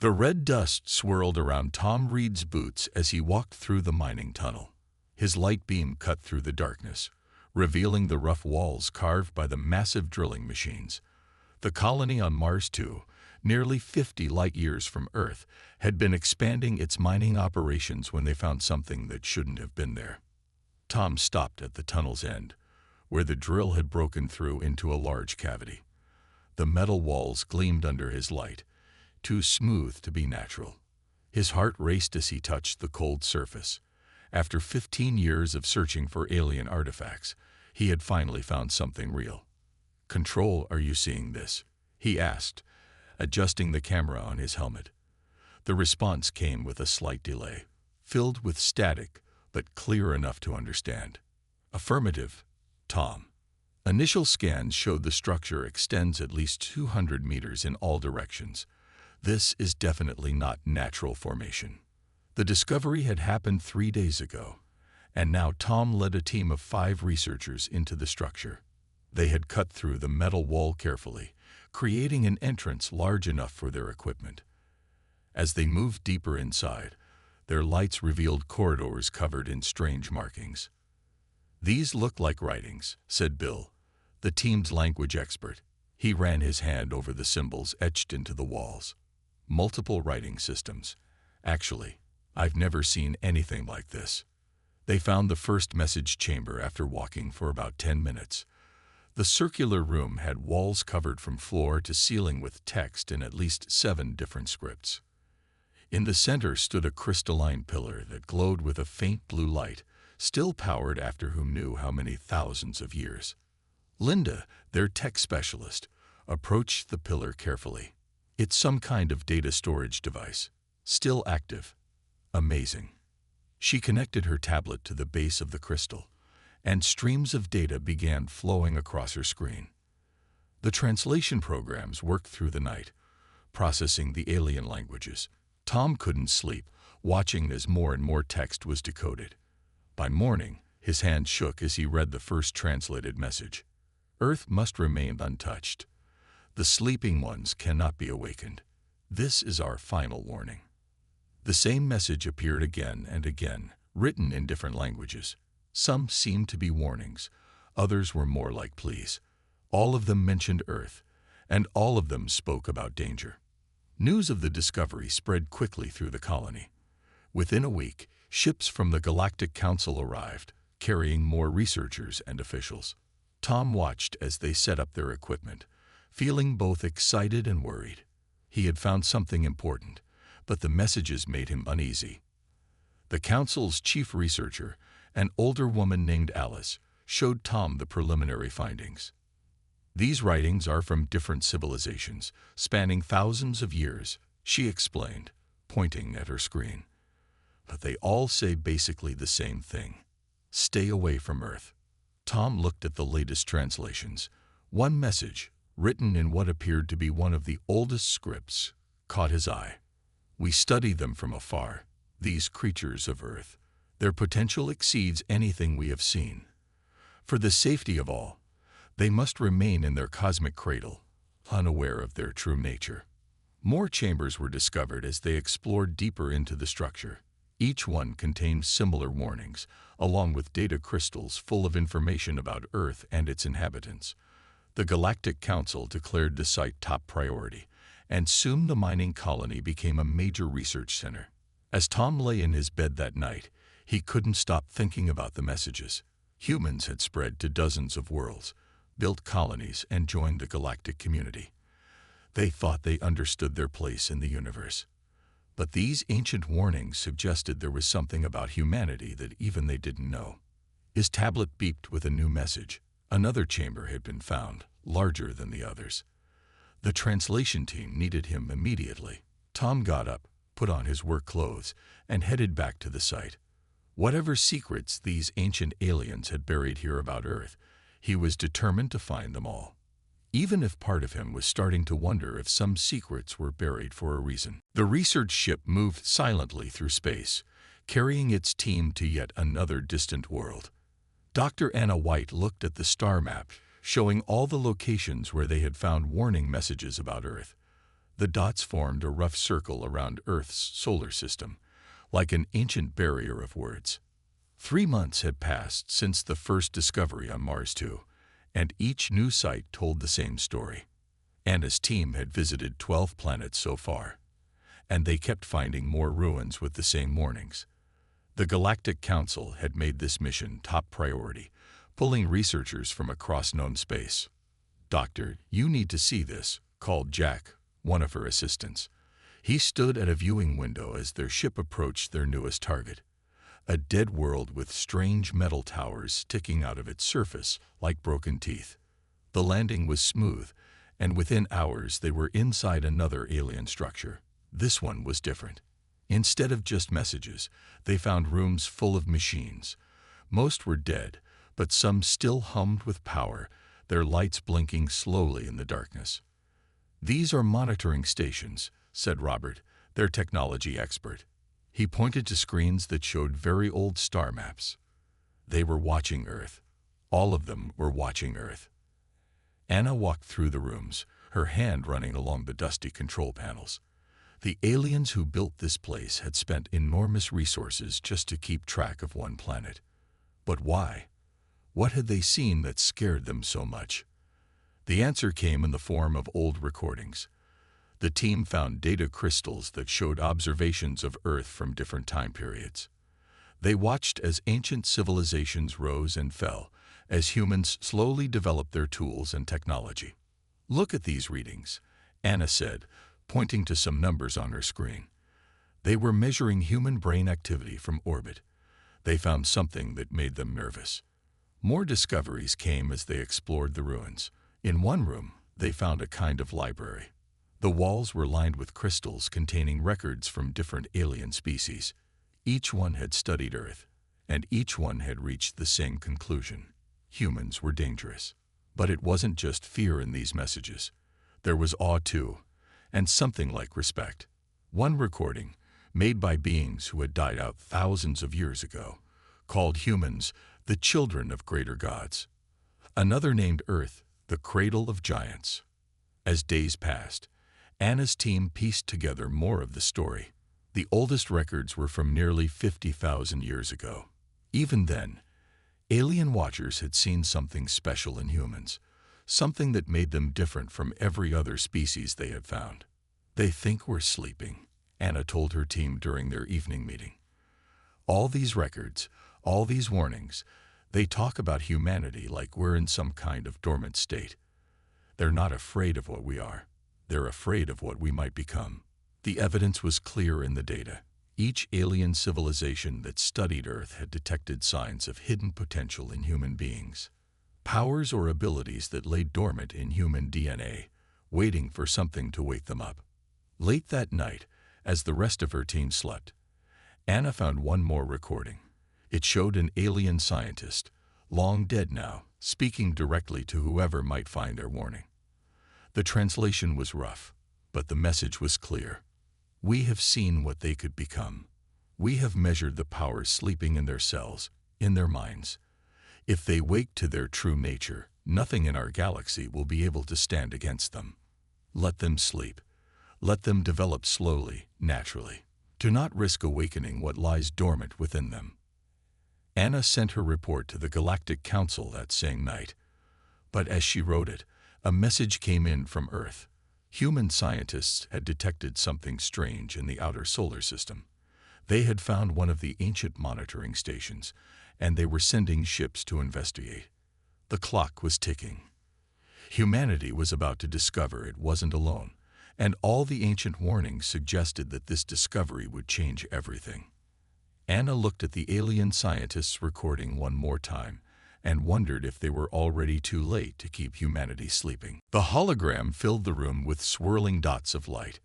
The red dust swirled around Tom Reed's boots as he walked through the mining tunnel. His light beam cut through the darkness, revealing the rough walls carved by the massive drilling machines. The colony on Mars 2, nearly 50 light-years from Earth, had been expanding its mining operations when they found something that shouldn't have been there. Tom stopped at the tunnel's end, where the drill had broken through into a large cavity. The metal walls gleamed under his light, too smooth to be natural. His heart raced as he touched the cold surface. After 15 years of searching for alien artifacts, he had finally found something real. "Control, are you seeing this?" he asked, adjusting the camera on his helmet. The response came with a slight delay, filled with static, but clear enough to understand. "Affirmative, Tom." Initial scans showed the structure extends at least 200 meters in all directions. This is definitely not natural formation. The discovery had happened 3 days ago, and now Tom led a team of 5 researchers into the structure. They had cut through the metal wall carefully, creating an entrance large enough for their equipment. As they moved deeper inside, their lights revealed corridors covered in strange markings. "These look like writings," said Bill, the team's language expert. He ran his hand over the symbols etched into the walls. "Multiple writing systems. Actually, I've never seen anything like this." They found the first message chamber after walking for about 10 minutes. The circular room had walls covered from floor to ceiling with text in at least 7 different scripts. In the center stood a crystalline pillar that glowed with a faint blue light, still powered after who knew how many thousands of years. Linda, their tech specialist, approached the pillar carefully. "It's some kind of data storage device. Still active. Amazing." She connected her tablet to the base of the crystal, and streams of data began flowing across her screen. The translation programs worked through the night, processing the alien languages. Tom couldn't sleep, watching as more and more text was decoded. By morning, his hand shook as he read the first translated message. "Earth must remain untouched. The sleeping ones cannot be awakened. This is our final warning." The same message appeared again and again, written in different languages. Some seemed to be warnings, others were more like pleas. All of them mentioned Earth, and all of them spoke about danger. News of the discovery spread quickly through the colony. Within a week, ships from the Galactic Council arrived, carrying more researchers and officials. Tom watched as they set up their equipment, feeling both excited and worried. He had found something important, but the messages made him uneasy. The Council's chief researcher, an older woman named Alice, showed Tom the preliminary findings. "These writings are from different civilizations, spanning thousands of years," she explained, pointing at her screen. "But they all say basically the same thing. Stay away from Earth." Tom looked at the latest translations. One message, written in what appeared to be one of the oldest scripts, caught his eye. "We study them from afar, these creatures of Earth. Their potential exceeds anything we have seen. For the safety of all, they must remain in their cosmic cradle, unaware of their true nature." More chambers were discovered as they explored deeper into the structure. Each one contained similar warnings, along with data crystals full of information about Earth and its inhabitants. The Galactic Council declared the site top priority, and soon the mining colony became a major research center. As Tom lay in his bed that night, he couldn't stop thinking about the messages. Humans had spread to dozens of worlds, built colonies, and joined the galactic community. They thought they understood their place in the universe. But these ancient warnings suggested there was something about humanity that even they didn't know. His tablet beeped with a new message. Another chamber had been found, larger than the others. The translation team needed him immediately. Tom got up, put on his work clothes, and headed back to the site. Whatever secrets these ancient aliens had buried here about Earth, he was determined to find them all. Even if part of him was starting to wonder if some secrets were buried for a reason. The research ship moved silently through space, carrying its team to yet another distant world. Dr. Anna White looked at the star map, showing all the locations where they had found warning messages about Earth. The dots formed a rough circle around Earth's solar system, like an ancient barrier of words. 3 months had passed since the first discovery on Mars 2, and each new site told the same story. Anna's team had visited 12 planets so far, and they kept finding more ruins with the same warnings. The Galactic Council had made this mission top priority, pulling researchers from across known space. "Doctor, you need to see this," called Jack, one of her assistants. He stood at a viewing window as their ship approached their newest target, a dead world with strange metal towers sticking out of its surface like broken teeth. The landing was smooth, and within hours they were inside another alien structure. This one was different. Instead of just messages, they found rooms full of machines. Most were dead, but some still hummed with power, their lights blinking slowly in the darkness. "These are monitoring stations," said Robert, their technology expert. He pointed to screens that showed very old star maps. They were watching Earth. All of them were watching Earth. Anna walked through the rooms, her hand running along the dusty control panels. The aliens who built this place had spent enormous resources just to keep track of one planet. But why? What had they seen that scared them so much? The answer came in the form of old recordings. The team found data crystals that showed observations of Earth from different time periods. They watched as ancient civilizations rose and fell, as humans slowly developed their tools and technology. "Look at these readings," Anna said, pointing to some numbers on her screen. They were measuring human brain activity from orbit. They found something that made them nervous. More discoveries came as they explored the ruins. In one room, they found a kind of library. The walls were lined with crystals containing records from different alien species. Each one had studied Earth, and each one had reached the same conclusion. Humans were dangerous. But it wasn't just fear in these messages. There was awe too, and something like respect. One recording, made by beings who had died out thousands of years ago, called humans the children of greater gods. Another named Earth the cradle of giants. As days passed, Anna's team pieced together more of the story. The oldest records were from nearly 50,000 years ago. Even then, alien watchers had seen something special in humans, something that made them different from every other species they had found. "They think we're sleeping," Anna told her team during their evening meeting. "All these records, all these warnings, they talk about humanity like we're in some kind of dormant state. They're not afraid of what we are. They're afraid of what we might become." The evidence was clear in the data. Each alien civilization that studied Earth had detected signs of hidden potential in human beings. Powers or abilities that lay dormant in human DNA, waiting for something to wake them up. Late that night, as the rest of her team slept, Anna found one more recording. It showed an alien scientist, long dead now, speaking directly to whoever might find their warning. The translation was rough, but the message was clear. "We have seen what they could become. We have measured the powers sleeping in their cells, in their minds. If they wake to their true nature, nothing in our galaxy will be able to stand against them. Let them sleep. Let them develop slowly, naturally. Do not risk awakening what lies dormant within them." Anna sent her report to the Galactic Council that same night. But as she wrote it, a message came in from Earth. Human scientists had detected something strange in the outer solar system. They had found one of the ancient monitoring stations, and they were sending ships to investigate. The clock was ticking. Humanity was about to discover it wasn't alone, and all the ancient warnings suggested that this discovery would change everything. Anna looked at the alien scientists' recording one more time and wondered if they were already too late to keep humanity sleeping. The hologram filled the room with swirling dots of light,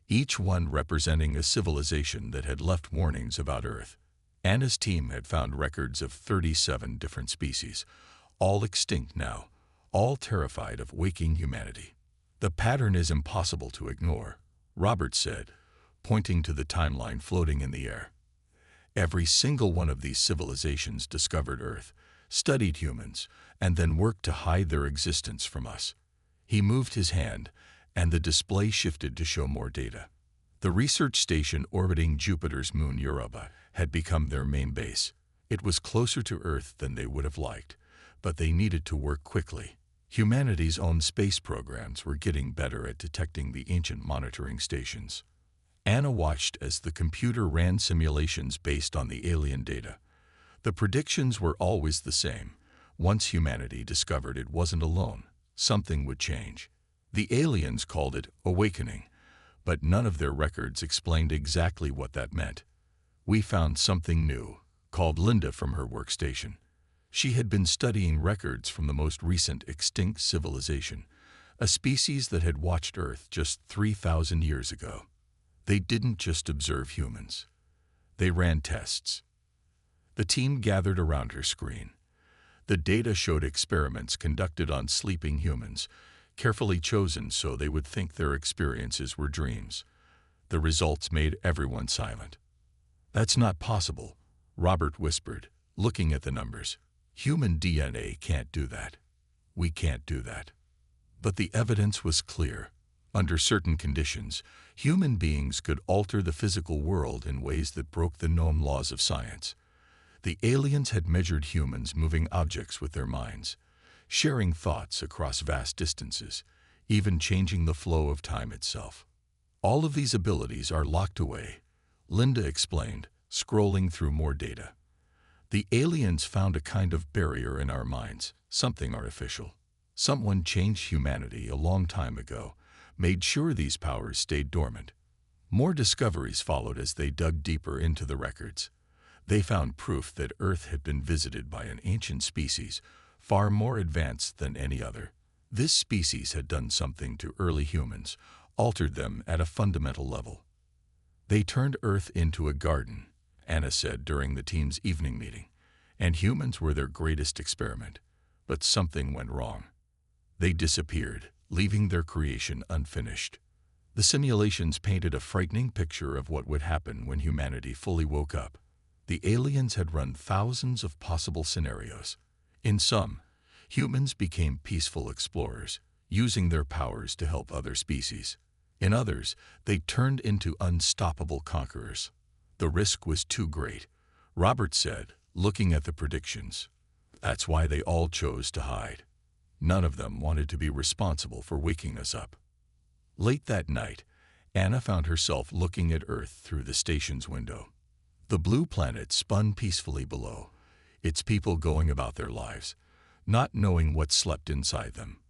each one representing a civilization that had left warnings about Earth. Anna's team had found records of 37 different species, all extinct now, all terrified of waking humanity. "The pattern is impossible to ignore," Robert said, pointing to the timeline floating in the air. "Every single one of these civilizations discovered Earth, studied humans, and then worked to hide their existence from us." He moved his hand, and the display shifted to show more data. The research station orbiting Jupiter's moon Europa had become their main base. It was closer to Earth than they would have liked, but they needed to work quickly. Humanity's own space programs were getting better at detecting the ancient monitoring stations. Anna watched as the computer ran simulations based on the alien data. The predictions were always the same. Once humanity discovered it wasn't alone, something would change. The aliens called it awakening, but none of their records explained exactly what that meant. We found something new, called Linda from her workstation. She had been studying records from the most recent extinct civilization, a species that had watched Earth just 3,000 years ago. They didn't just observe humans. They ran tests. The team gathered around her screen. The data showed experiments conducted on sleeping humans, carefully chosen so they would think their experiences were dreams. The results made everyone silent. "That's not possible," Robert whispered, looking at the numbers. "Human DNA can't do that. We can't do that." But the evidence was clear. Under certain conditions, human beings could alter the physical world in ways that broke the known laws of science. The aliens had measured humans moving objects with their minds, sharing thoughts across vast distances, even changing the flow of time itself. "All of these abilities are locked away," Linda explained, scrolling through more data. "The aliens found a kind of barrier in our minds, something artificial. Someone changed humanity a long time ago, made sure these powers stayed dormant." More discoveries followed as they dug deeper into the records. They found proof that Earth had been visited by an ancient species, far more advanced than any other. This species had done something to early humans, altered them at a fundamental level. "They turned Earth into a garden," Anna said during the team's evening meeting, "and humans were their greatest experiment. But something went wrong. They disappeared, leaving their creation unfinished." The simulations painted a frightening picture of what would happen when humanity fully woke up. The aliens had run thousands of possible scenarios. In some, humans became peaceful explorers, using their powers to help other species. In others, they turned into unstoppable conquerors. The risk was too great, Robert said, looking at the predictions. "That's why they all chose to hide. None of them wanted to be responsible for waking us up." Late that night, Anna found herself looking at Earth through the station's window. The blue planet spun peacefully below, its people going about their lives, not knowing what slept inside them.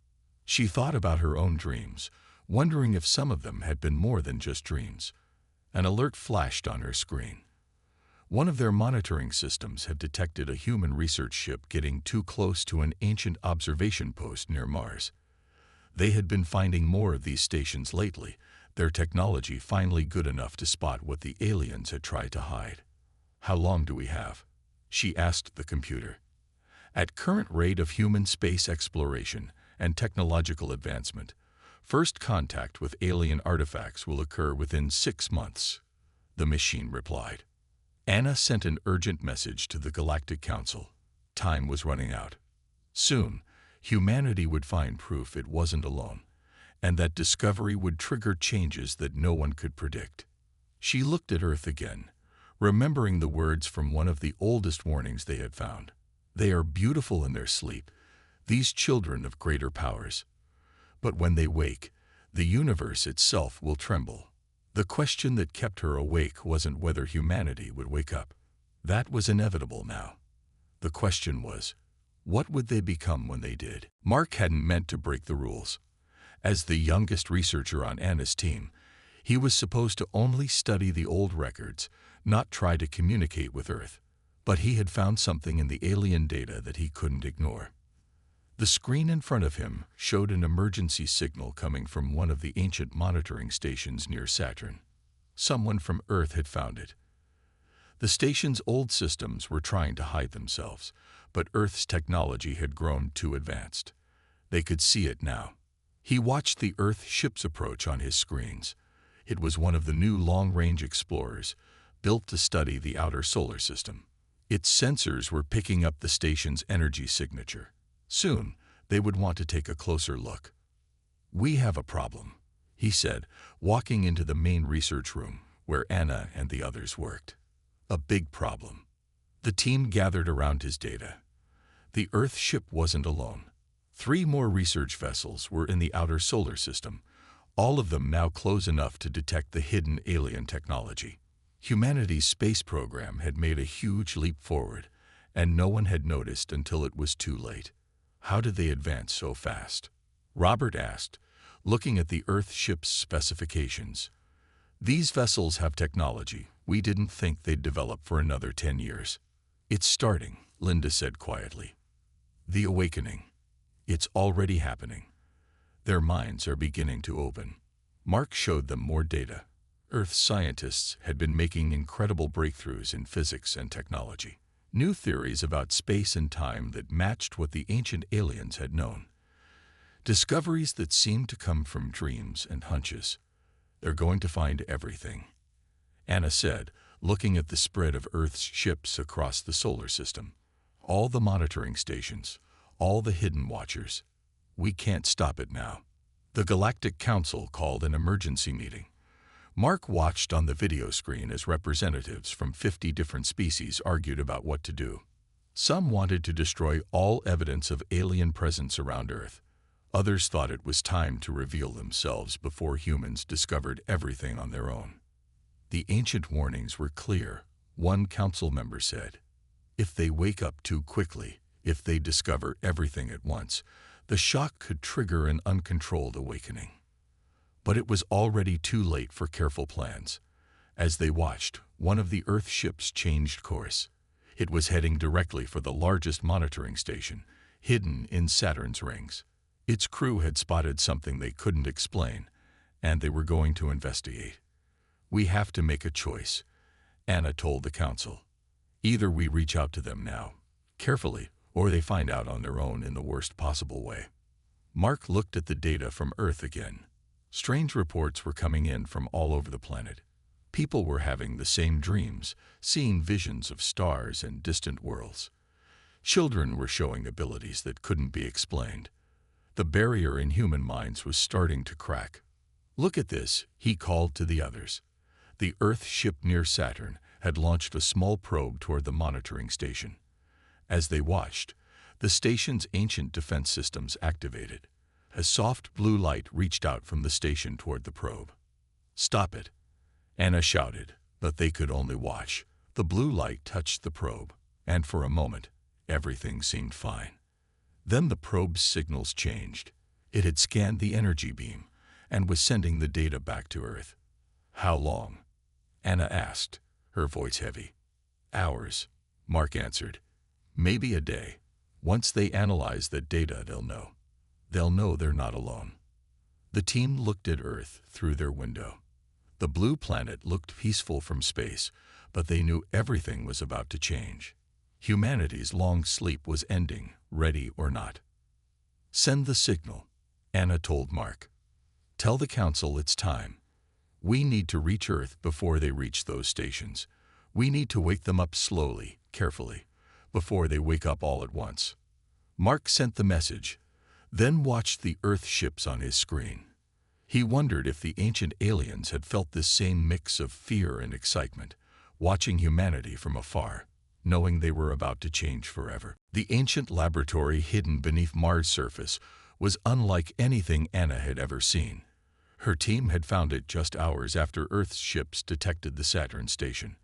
She thought about her own dreams, wondering if some of them had been more than just dreams. An alert flashed on her screen. One of their monitoring systems had detected a human research ship getting too close to an ancient observation post near Mars. They had been finding more of these stations lately, their technology finally good enough to spot what the aliens had tried to hide. "How long do we have?" she asked the computer. "At current rate of human space exploration and technological advancement, first contact with alien artifacts will occur within 6 months," the machine replied. Anna sent an urgent message to the Galactic Council. Time was running out. Soon, humanity would find proof it wasn't alone, and that discovery would trigger changes that no one could predict. She looked at Earth again, remembering the words from one of the oldest warnings they had found. "They are beautiful in their sleep, these children of greater powers. But when they wake, the universe itself will tremble." The question that kept her awake wasn't whether humanity would wake up. That was inevitable now. The question was, what would they become when they did? Mark hadn't meant to break the rules. As the youngest researcher on Anna's team, he was supposed to only study the old records, not try to communicate with Earth. But he had found something in the alien data that he couldn't ignore. The screen in front of him showed an emergency signal coming from one of the ancient monitoring stations near Saturn. Someone from Earth had found it. The station's old systems were trying to hide themselves, but Earth's technology had grown too advanced. They could see it now. He watched the Earth ships approach on his screens. It was one of the new long-range explorers, built to study the outer solar system. Its sensors were picking up the station's energy signature. Soon, they would want to take a closer look. "We have a problem," he said, walking into the main research room where Anna and the others worked. A big problem. The team gathered around his data. The Earth ship wasn't alone. 3 more research vessels were in the outer solar system, all of them now close enough to detect the hidden alien technology. Humanity's space program had made a huge leap forward, and no one had noticed until it was too late. How did they advance so fast? Robert asked, looking at the Earth ship's specifications. These vessels have technology we didn't think they'd develop for another 10 years. It's starting, Linda said quietly. The awakening. It's already happening. Their minds are beginning to open. Mark showed them more data. Earth scientists had been making incredible breakthroughs in physics and technology. New theories about space and time that matched what the ancient aliens had known. Discoveries that seemed to come from dreams and hunches. They're going to find everything, Anna said, looking at the spread of Earth's ships across the solar system. All the monitoring stations, all the hidden watchers. We can't stop it now. The Galactic Council called an emergency meeting. Mark watched on the video screen as representatives from 50 different species argued about what to do. Some wanted to destroy all evidence of alien presence around Earth. Others thought it was time to reveal themselves before humans discovered everything on their own. The ancient warnings were clear, one council member said. If they wake up too quickly, if they discover everything at once, the shock could trigger an uncontrolled awakening. But it was already too late for careful plans. As they watched, one of the Earth ships changed course. It was heading directly for the largest monitoring station, hidden in Saturn's rings. Its crew had spotted something they couldn't explain, and they were going to investigate. We have to make a choice, Anna told the council. Either we reach out to them now, carefully, or they find out on their own in the worst possible way. Mark looked at the data from Earth again. Strange reports were coming in from all over the planet. People were having the same dreams, seeing visions of stars and distant worlds. Children were showing abilities that couldn't be explained. The barrier in human minds was starting to crack. Look at this, he called to the others. The Earth ship near Saturn had launched a small probe toward the monitoring station. As they watched, the station's ancient defense systems activated. A soft blue light reached out from the station toward the probe. Stop it, Anna shouted, but they could only watch. The blue light touched the probe, and for a moment, everything seemed fine. Then the probe's signals changed. It had scanned the energy beam and was sending the data back to Earth. How long? Anna asked, her voice heavy. Hours, Mark answered. Maybe a day. Once they analyze that data, they'll know. They'll know they're not alone. The team looked at Earth through their window. The blue planet looked peaceful from space, but they knew everything was about to change. Humanity's long sleep was ending, ready or not. Send the signal, Anna told Mark. Tell the council it's time. We need to reach Earth before they reach those stations. We need to wake them up slowly, carefully, before they wake up all at once. Mark sent the message, then watched the Earth ships on his screen. He wondered if the ancient aliens had felt this same mix of fear and excitement, watching humanity from afar, knowing they were about to change forever. The ancient laboratory hidden beneath Mars' surface was unlike anything Anna had ever seen. Her team had found it just hours after Earth's ships detected the Saturn station.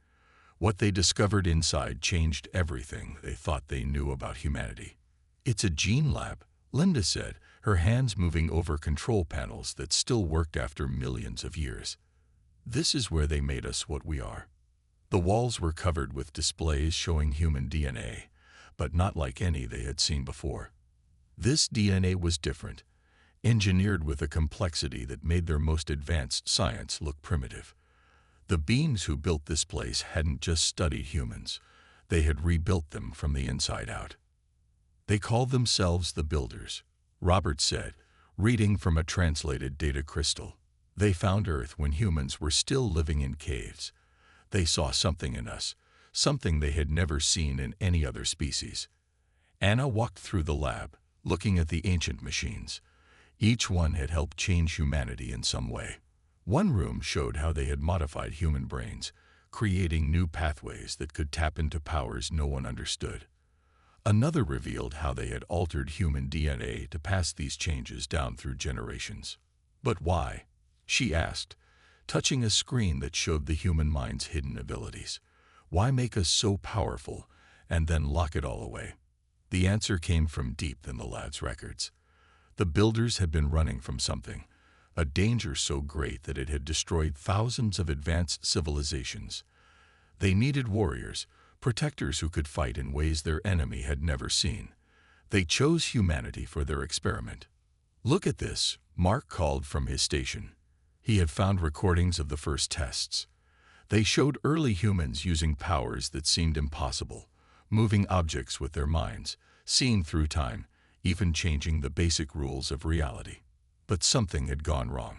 What they discovered inside changed everything they thought they knew about humanity. It's a gene lab, Linda said, her hands moving over control panels that still worked after millions of years. This is where they made us what we are. The walls were covered with displays showing human DNA, but not like any they had seen before. This DNA was different, engineered with a complexity that made their most advanced science look primitive. The beings who built this place hadn't just studied humans, they had rebuilt them from the inside out. They called themselves the Builders, Robert said, reading from a translated data crystal. They found Earth when humans were still living in caves. They saw something in us, something they had never seen in any other species. Anna walked through the lab, looking at the ancient machines. Each one had helped change humanity in some way. One room showed how they had modified human brains, creating new pathways that could tap into powers no one understood. Another revealed how they had altered human DNA to pass these changes down through generations. But why? She asked, touching a screen that showed the human mind's hidden abilities. Why make us so powerful and then lock it all away? The answer came from deep in the lad's records. The builders had been running from something, a danger so great that it had destroyed thousands of advanced civilizations. They needed warriors, protectors who could fight in ways their enemy had never seen. They chose humanity for their experiment. "Look at this," Mark called from his station. He had found recordings of the first tests. They showed early humans using powers that seemed impossible, moving objects with their minds, seeing through time, even changing the basic rules of reality. But something had gone wrong.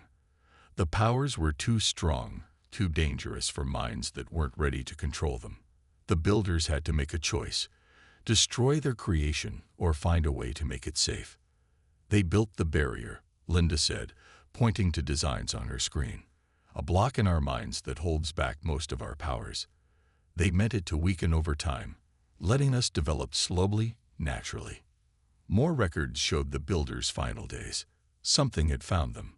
The powers were too strong, too dangerous for minds that weren't ready to control them. The builders had to make a choice: destroy their creation or find a way to make it safe. They built the barrier, Linda said, pointing to designs on her screen. A block in our minds that holds back most of our powers. They meant it to weaken over time, letting us develop slowly, naturally. More records showed the builders' final days. Something had found them.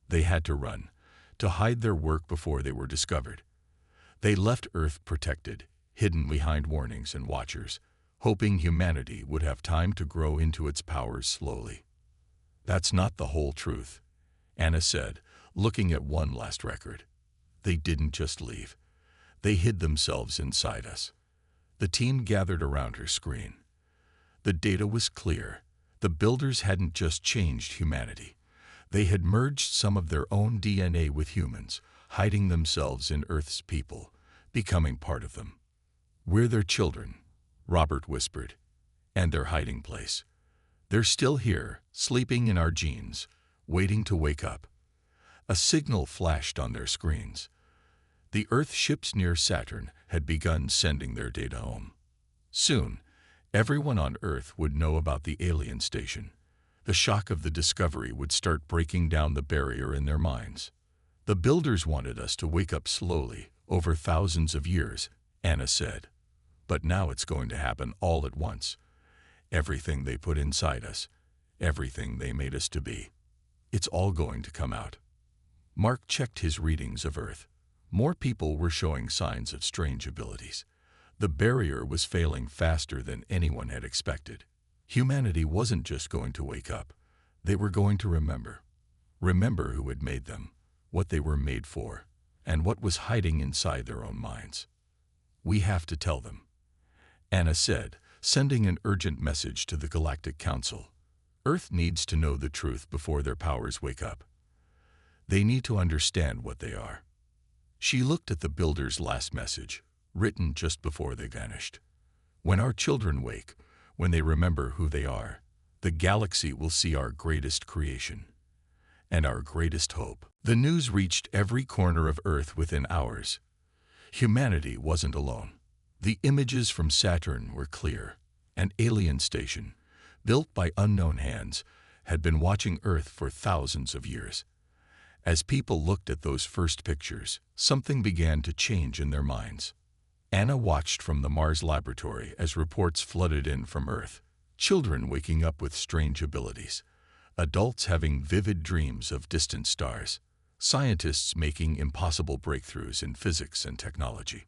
They had to run, to hide their work before they were discovered. They left Earth protected, hidden behind warnings and watchers, hoping humanity would have time to grow into its powers slowly. "That's not the whole truth," Anna said, looking at one last record. "They didn't just leave. They hid themselves inside us." The team gathered around her screen. The data was clear. The builders hadn't just changed humanity. They had merged some of their own DNA with humans, hiding themselves in Earth's people, becoming part of them. "We're their children," Robert whispered, "and their hiding place. They're still here, sleeping in our genes, waiting to wake up." A signal flashed on their screens. The Earth ships near Saturn had begun sending their data home. Soon, everyone on Earth would know about the alien station. The shock of the discovery would start breaking down the barrier in their minds. "The builders wanted us to wake up slowly, over thousands of years," Anna said. "But now it's going to happen all at once. Everything they put inside us, everything they made us to be, it's all going to come out." Mark checked his readings of Earth. More people were showing signs of strange abilities. The barrier was failing faster than anyone had expected. Humanity wasn't just going to wake up. They were going to remember. Remember who had made them, what they were made for, and what was hiding inside their own minds. "We have to tell them," Anna said, sending an urgent message to the Galactic Council. "Earth needs to know the truth before their powers wake up. They need to understand what they are." She looked at the builders' last message, written just before they vanished. "When our children wake, when they remember who they are, the galaxy will see our greatest creation and our greatest hope." The news reached every corner of Earth within hours. Humanity wasn't alone. The images from Saturn were clear. An alien station, built by unknown hands, had been watching Earth for thousands of years. As people looked at those first pictures, something began to change in their minds. Anna watched from the Mars laboratory as reports flooded in from Earth. Children waking up with strange abilities. Adults having vivid dreams of distant stars. Scientists making impossible breakthroughs in physics and technology.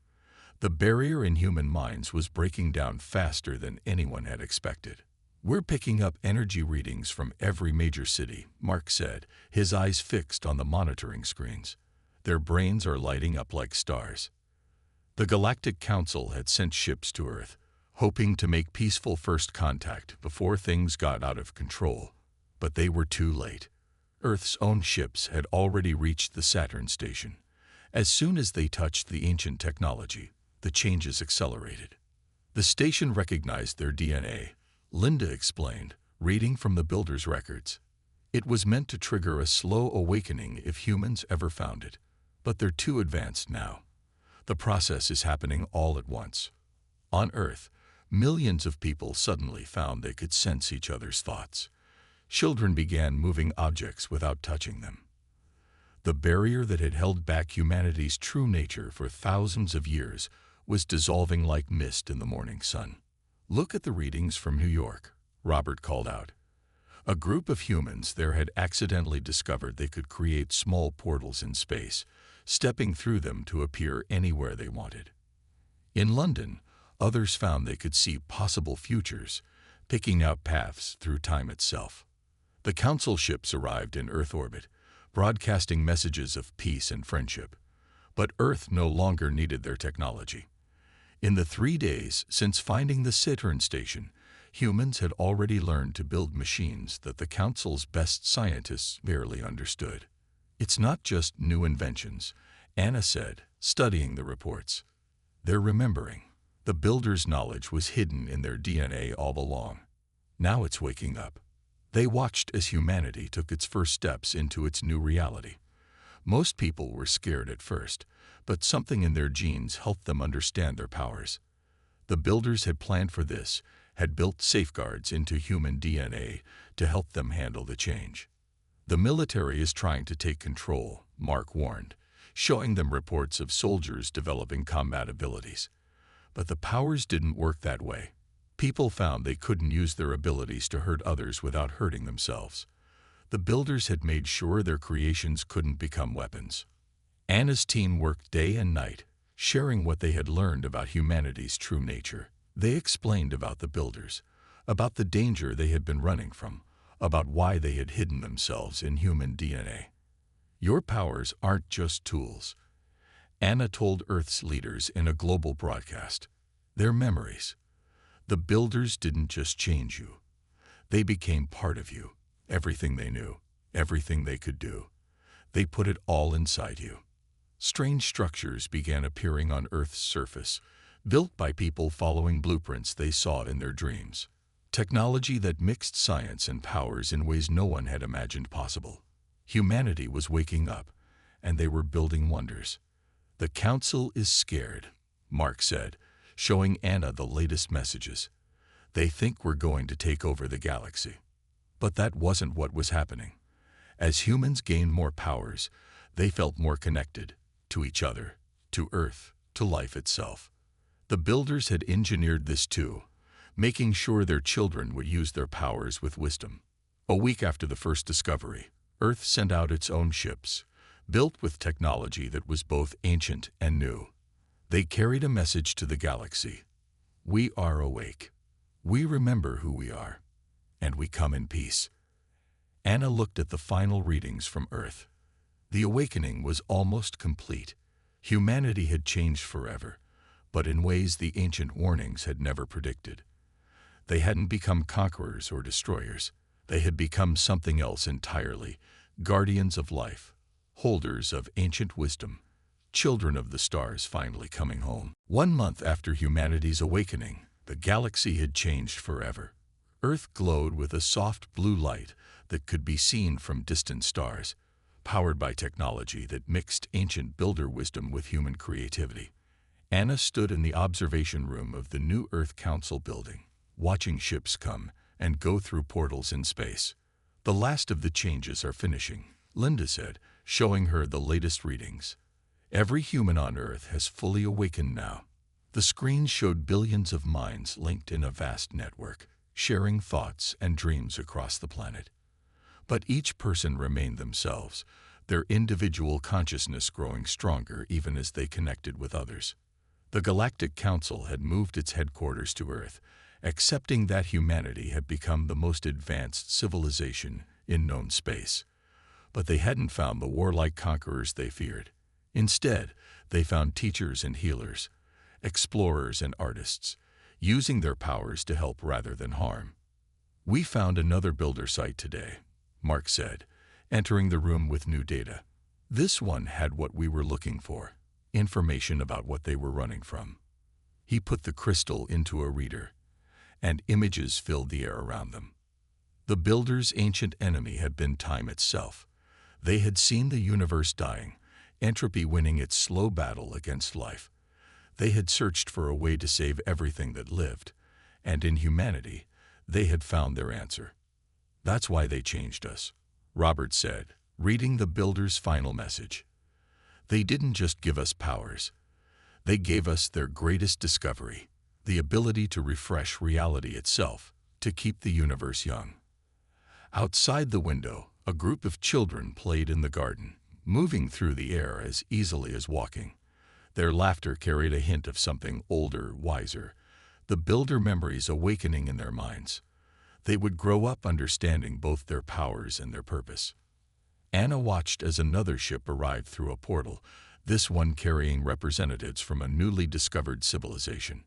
The barrier in human minds was breaking down faster than anyone had expected. "We're picking up energy readings from every major city," Mark said, his eyes fixed on the monitoring screens. "Their brains are lighting up like stars." The Galactic Council had sent ships to Earth, hoping to make peaceful first contact before things got out of control. But they were too late. Earth's own ships had already reached the Saturn station. As soon as they touched the ancient technology, the changes accelerated. The station recognized their DNA, Linda explained, reading from the builders' records. It was meant to trigger a slow awakening if humans ever found it. But they're too advanced now. The process is happening all at once. On Earth, millions of people suddenly found they could sense each other's thoughts. Children began moving objects without touching them. The barrier that had held back humanity's true nature for thousands of years was dissolving like mist in the morning sun. "Look at the readings from New York," Robert called out. A group of humans there had accidentally discovered they could create small portals in space, stepping through them to appear anywhere they wanted. In London, others found they could see possible futures, picking out paths through time itself. The Council ships arrived in Earth orbit, broadcasting messages of peace and friendship. But Earth no longer needed their technology. In the 3 days since finding the Saturn station, humans had already learned to build machines that the Council's best scientists barely understood. "It's not just new inventions," Anna said, studying the reports. "They're remembering. The builders' knowledge was hidden in their DNA all along. Now it's waking up." They watched as humanity took its first steps into its new reality. Most people were scared at first, but something in their genes helped them understand their powers. The builders had planned for this, had built safeguards into human DNA to help them handle the change. "The military is trying to take control," Mark warned, showing them reports of soldiers developing combat abilities. But the powers didn't work that way. People found they couldn't use their abilities to hurt others without hurting themselves. The builders had made sure their creations couldn't become weapons. Anna's team worked day and night, sharing what they had learned about humanity's true nature. They explained about the builders, about the danger they had been running from, about why they had hidden themselves in human DNA. "Your powers aren't just tools," Anna told Earth's leaders in a global broadcast. "They're memories. The builders didn't just change you. They became part of you. Everything they knew, everything they could do. They put it all inside you." Strange structures began appearing on Earth's surface, built by people following blueprints they saw in their dreams. Technology that mixed science and powers in ways no one had imagined possible. Humanity was waking up, and they were building wonders. "The Council is scared," Mark said, showing Anna the latest messages. "They think we're going to take over the galaxy." But that wasn't what was happening. As humans gained more powers, they felt more connected to each other, to Earth, to life itself. The builders had engineered this too, making sure their children would use their powers with wisdom. A week after the first discovery, Earth sent out its own ships, built with technology that was both ancient and new. They carried a message to the galaxy. "We are awake. We remember who we are. And we come in peace." Anna looked at the final readings from Earth. The awakening was almost complete. Humanity had changed forever, but in ways the ancient warnings had never predicted. They hadn't become conquerors or destroyers. They had become something else entirely, guardians of life, holders of ancient wisdom, children of the stars finally coming home. 1 month after humanity's awakening, the galaxy had changed forever. Earth glowed with a soft blue light that could be seen from distant stars, powered by technology that mixed ancient builder wisdom with human creativity. Anna stood in the observation room of the new Earth Council building, watching ships come and go through portals in space. "The last of the changes are finishing," Linda said, showing her the latest readings. "Every human on Earth has fully awakened now." The screen showed billions of minds linked in a vast network, sharing thoughts and dreams across the planet. But each person remained themselves, their individual consciousness growing stronger even as they connected with others. The Galactic Council had moved its headquarters to Earth, accepting that humanity had become the most advanced civilization in known space. But they hadn't found the warlike conquerors they feared. Instead, they found teachers and healers, explorers and artists, using their powers to help rather than harm. "We found another builder site today," Mark said, entering the room with new data. "This one had what we were looking for, information about what they were running from." He put the crystal into a reader, and images filled the air around them. The builders' ancient enemy had been time itself. They had seen the universe dying, entropy winning its slow battle against life. They had searched for a way to save everything that lived, and in humanity, they had found their answer. That's why they changed us, Robert said, reading the Builder's final message. They didn't just give us powers. They gave us their greatest discovery, the ability to refresh reality itself, to keep the universe young. Outside the window, a group of children played in the garden, moving through the air as easily as walking. Their laughter carried a hint of something older, wiser, the Builder memories awakening in their minds. They would grow up understanding both their powers and their purpose. Anna watched as another ship arrived through a portal, this one carrying representatives from a newly discovered civilization.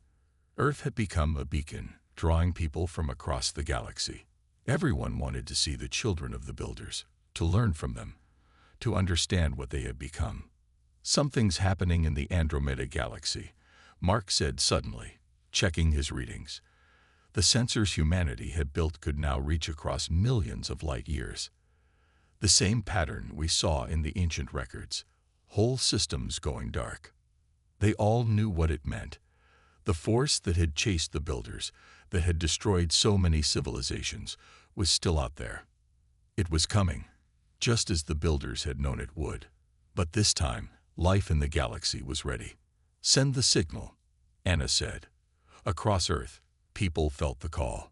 Earth had become a beacon, drawing people from across the galaxy. Everyone wanted to see the children of the Builders, to learn from them, to understand what they had become. Something's happening in the Andromeda galaxy, Mark said suddenly, checking his readings. The sensors humanity had built could now reach across millions of light years. The same pattern we saw in the ancient records, whole systems going dark. They all knew what it meant. The force that had chased the Builders, that had destroyed so many civilizations, was still out there. It was coming, just as the Builders had known it would. But this time, life in the galaxy was ready. Send the signal, Anna said. Across Earth, people felt the call.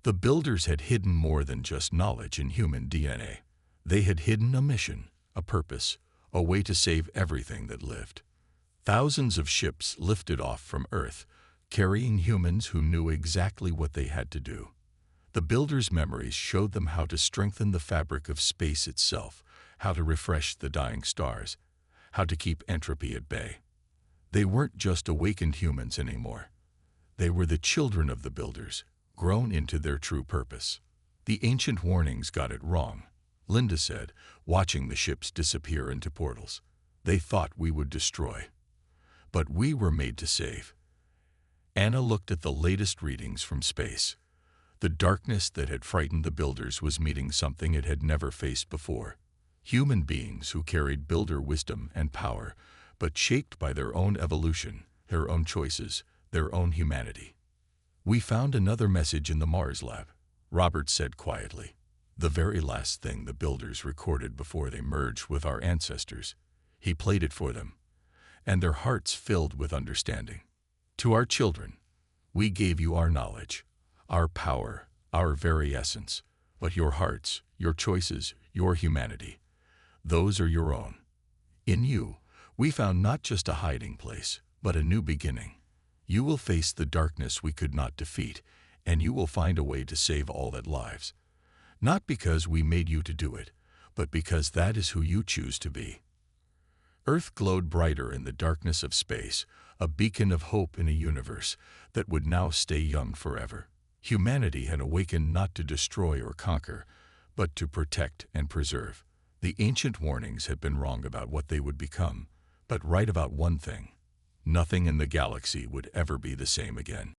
The Builders had hidden more than just knowledge in human DNA. They had hidden a mission, a purpose, a way to save everything that lived. Thousands of ships lifted off from Earth, carrying humans who knew exactly what they had to do. The Builders' memories showed them how to strengthen the fabric of space itself, how to refresh the dying stars, how to keep entropy at bay. They weren't just awakened humans anymore. They were the children of the Builders, grown into their true purpose. The ancient warnings got it wrong, Linda said, watching the ships disappear into portals. They thought we would destroy. But we were made to save. Anna looked at the latest readings from space. The darkness that had frightened the Builders was meeting something it had never faced before. Human beings who carried Builder wisdom and power, but shaped by their own evolution, their own choices, their own humanity. We found another message in the Mars lab, Robert said quietly. The very last thing the Builders recorded before they merged with our ancestors. He played it for them, and their hearts filled with understanding. To our children, we gave you our knowledge, our power, our very essence, but your hearts, your choices, your humanity, those are your own. In you, we found not just a hiding place, but a new beginning. You will face the darkness we could not defeat, and you will find a way to save all that lives. Not because we made you to do it, but because that is who you choose to be. Earth glowed brighter in the darkness of space, a beacon of hope in a universe that would now stay young forever. Humanity had awakened not to destroy or conquer, but to protect and preserve. The ancient warnings had been wrong about what they would become, but right about one thing. Nothing in the galaxy would ever be the same again.